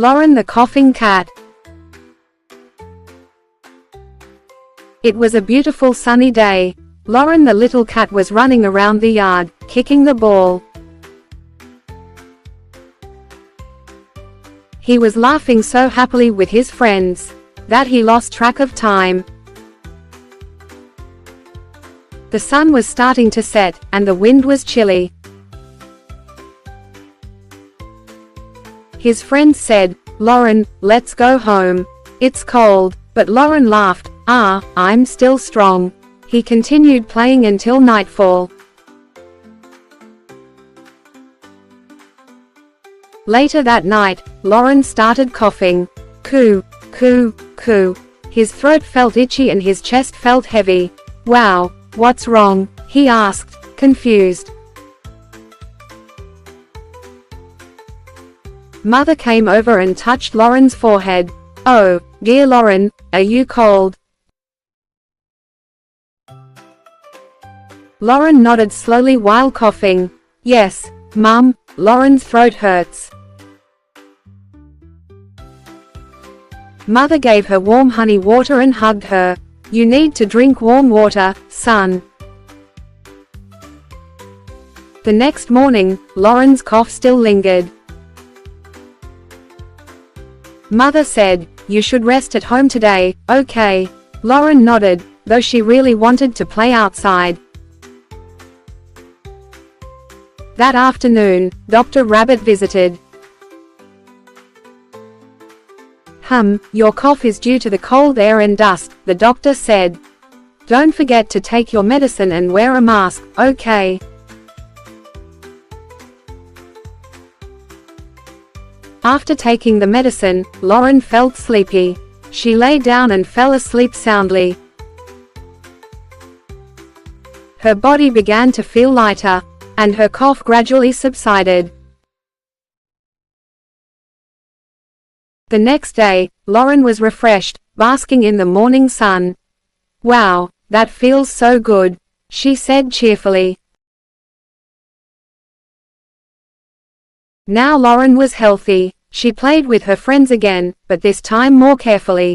Loren the Coughing Cat. It was a beautiful sunny day. Loren the little cat was running around the yard, kicking the ball. He was laughing so happily with his friends that he lost track of time. The sun was starting to set, and the wind was chilly. His friends said, "Loren, let's go home. It's cold." But Loren laughed. I'm still strong." He continued playing until nightfall. Later that night, Loren started coughing. Coo, coo, coo. His throat felt itchy and his chest felt heavy. "Wow, what's wrong?" he asked, confused. Mother came over and touched Loren's forehead. "Oh, dear Loren, are you cold?" Loren nodded slowly while coughing. "Yes, Mum, Loren's throat hurts." Mother gave her warm honey water and hugged her. "You need to drink warm water, son." The next morning, Loren's cough still lingered. Mother said, "You should rest at home today, okay?" Loren nodded, though she really wanted to play outside. That afternoon, Dr. Rabbit visited. Your cough is due to the cold air and dust," the doctor said. "Don't forget to take your medicine and wear a mask, okay?" After taking the medicine, Loren felt sleepy. She lay down and fell asleep soundly. Her body began to feel lighter, and her cough gradually subsided. The next day, Loren was refreshed, basking in the morning sun. "Wow, that feels so good," she said cheerfully. Now Loren was healthy. She played with her friends again, but this time more carefully.